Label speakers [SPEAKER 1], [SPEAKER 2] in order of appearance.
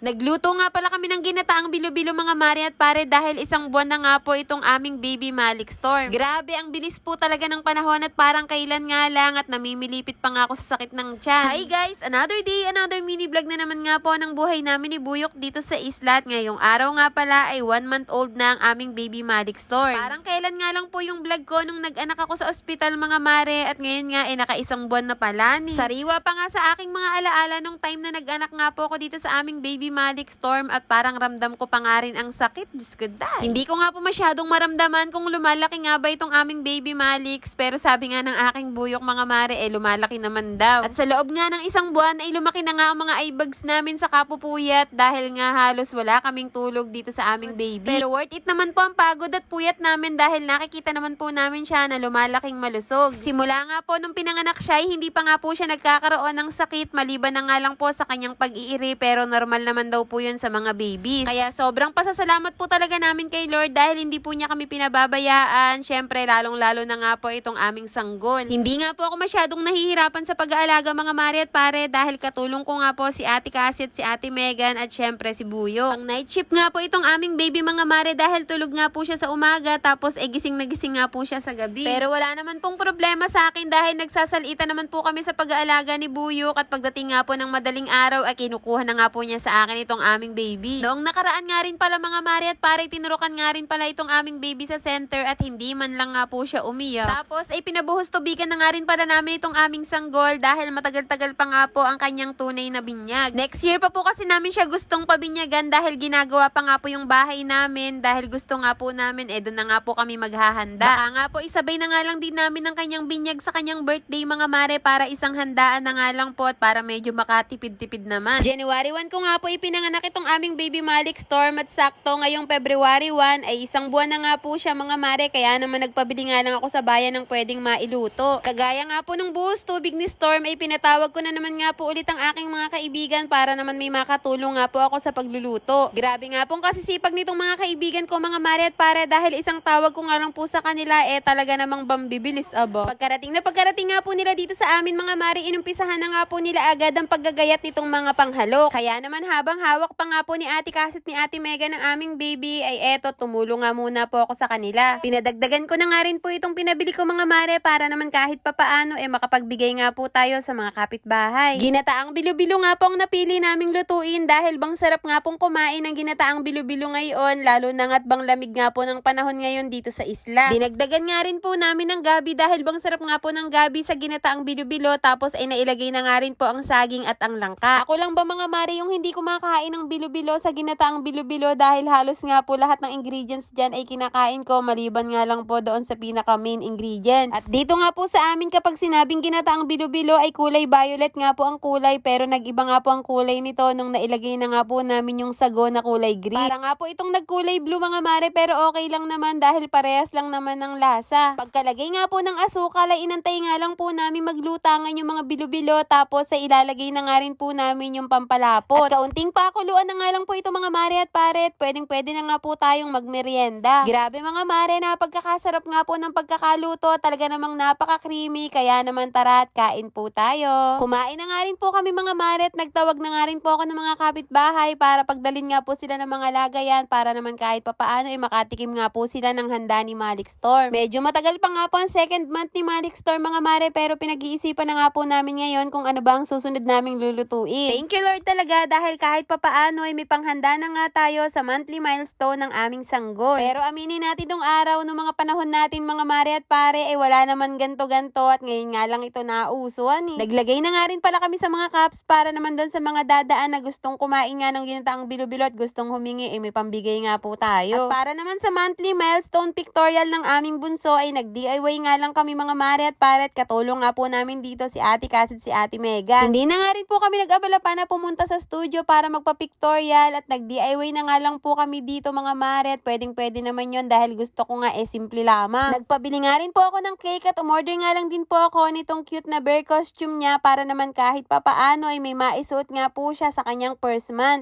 [SPEAKER 1] Nagluto nga pala kami ng ginataang bilo-bilo mga mare at pare dahil isang buwan na nga po itong aming baby Malik Storm. Grabe, ang bilis po talaga ng panahon at parang kailan nga lang at namimilipit pa nga ako sa sakit ng tiyan. Hi guys! Another day, another mini vlog na naman nga po ng buhay namin ni Buyok dito sa isla. At ngayong araw nga pala ay 1 month old na ang aming baby Malik Storm. Parang kailan nga lang po yung vlog ko nung nag-anak ako sa ospital mga mare at ngayon nga ay nakaisang buwan na pala ni. Sariwa pa nga sa aking mga alaala nung time na nag-anak nga po ako dito sa aming baby Malik Storm at parang ramdam ko pa nga rin ang sakit. Diyos ko dahil. Hindi ko nga po masyadong maramdaman kung lumalaki nga ba itong aming baby Malix, pero sabi nga ng aking Buyok mga mare lumalaki naman daw. At sa loob nga ng isang buwan ay lumaki na nga ang mga eye bags namin sa kapupuyat dahil nga halos wala kaming tulog dito sa aming baby. Pero worth it naman po ang pagod at puyat namin dahil nakikita naman po namin siya na lumalaking malusog. Simula nga po nung pinanganak siya ay hindi pa nga po siya nagkakaroon ng sakit maliban na nga lang po sa kanyang pag-iiri, pero normal naman daw po yun sa mga babies. Kaya sobrang pasasalamat po talaga namin kay Lord dahil hindi po niya kami pinababayaan. Syempre lalong-lalo na nga po itong aming sanggol. Hindi nga po ako masyadong nahihirapan sa pag-aalaga mga mare at pare dahil katulong ko nga po si Ate Cassie at si Ate Megan at syempre si Buyo. Ang night shift nga po itong aming baby mga mare dahil tulog nga po siya sa umaga tapos gising na gising nga po siya sa gabi. Pero wala naman pong problema sa akin dahil nagsasalita naman po kami sa pag-aalaga ni Buyok at pagdating nga po ng madaling araw ay kinukuha na nga po niya sa akin itong aming baby. Noong nakaraan nga rin pala mga mare at pare tinurukan nga rin pala itong aming baby sa center at hindi man lang nga po siya umiyak. Tapos ay pinabuhos tubigan na nga rin pala namin itong aming sanggol dahil matagal-tagal pa nga po ang kanyang tunay na binyag. Next year pa po kasi namin siya gustong pabinyagan dahil ginagawa pa nga po yung bahay namin dahil gusto nga po namin doon na nga po kami maghahanda. Baka nga po isabay na nga lang din namin ang kanyang binyag sa kanyang birthday mga mare para isang handaan na nga lang po at para medyo makatipid-tipid naman. January 1 ko nga po ipinanganak itong aming baby Malik Storm at sakto ngayong February 1 ay isang buwan na nga po siya mga mare kaya naman nagpabili nga lang ako sa bayan ng pwedeng mailuto. Kagaya nga po nung buhos tubig ni Storm ay pinatawag ko na naman nga po ulit ang aking mga kaibigan para naman may makatulong nga po ako sa pagluluto. Grabe nga pong kasisipag nitong mga kaibigan ko mga mare at pare dahil isang tawag ko nga lang po sa kanila talaga namang bambibilis abo. Pagkarating nga po nila dito sa amin mga mare inumpisahan na nga po nila agad ang paggagayat nitong mga panghalo. Kaya naman habang hawak pa nga po ni Ate Cassie at ni Ate Megan ng aming baby ay tumulong nga muna po ako sa kanila. Pinadagdagan ko na nga rin po itong pinabili ko mga mare para naman kahit papaano makapagbigay nga po tayo sa mga kapitbahay. Ginataang bilo-bilo nga po ang napili naming lutuin dahil bang sarap nga pong kumain ng ginataang bilo-bilo ngayon lalo na nga't bang lamig nga po ng panahon ngayon dito sa isla. Dinagdagan nga rin po namin ng gabi dahil bang sarap nga po ng gabi sa ginataang bilo-bilo tapos nailagay na nga rin po ang saging at ang langka. Ako lang ba mga mare yung hindi kumakain ng bilo-bilo sa ginataang bilo-bilo dahil halos nga po lahat ng ingredients dyan ay kinakain ko maliban nga lang po doon sa pinaka main ingredients. At dito nga po sa amin kapag sinabing ginataang bilo-bilo ay kulay violet nga po ang kulay pero nag-iba nga po ang kulay nito nung nailagay na nga po namin yung sago na kulay green. Para nga po itong nagkulay blue mga mare pero okay lang naman dahil parehas lang naman ng lasa. Pagkalagay nga po ng asukal ay inantay nga lang po namin maglutangan yung mga bilo-bilo tapos sa ilalagay na nga rin po namin yung pampalapot. At kaunting pakuluan na nga lang po ito mga mare at pare at pwedeng-pwede na nga po tayong magmerienda. Grabe mga mare, napagkakasarap nga po ng pagkakaluto, talaga namang napaka-creamy kaya naman tara at kain po tayo. Kumain na nga rin po kami mga mare at nagtawag na nga rin po ako ng mga kapitbahay para pagdalin nga po sila ng mga lagayan para naman kahit papaano makatikim nga po sila ng handa ni Malik Storm. Medyo matagal pa nga po ang second month ni Malik Storm mga mare pero pinag-iisipan na nga po namin ngayon kung ano ba ang susunod naming lulutuin. Thank you Lord talaga dahil kahit papaano may panghanda na nga tayo sa monthly milestone ng aming sanggol. Pero aminin natin nung araw, nung mga panahon natin mga mare at pare wala naman ganto-ganto at ngayon nga lang ito nauusuan Naglagay na nga rin pala kami sa mga cups para naman doon sa mga dadaan na gustong kumain nga ng ginataang bilo-bilo at gustong humingi may pambigay nga po tayo. At para naman sa monthly milestone pictorial ng aming bunso ay nag-DIY nga lang kami mga mare at pare at katulong nga po namin dito si Ate Cassie at si Ate Megan. Hindi na nga rin po kami nag-abala pa na pumunta sa studio para magpa-pictorial at nag-DIY na nga lang po kami dito mga mare at pwedeng-pwede naman yon dahil gusto ko nga simple lamang. Nagpabili nga rin po ako ng cake at umorder nga lang din po ako nitong cute na bear costume niya para naman kahit papaano ay may maisuot nga po siya sa kanyang first month.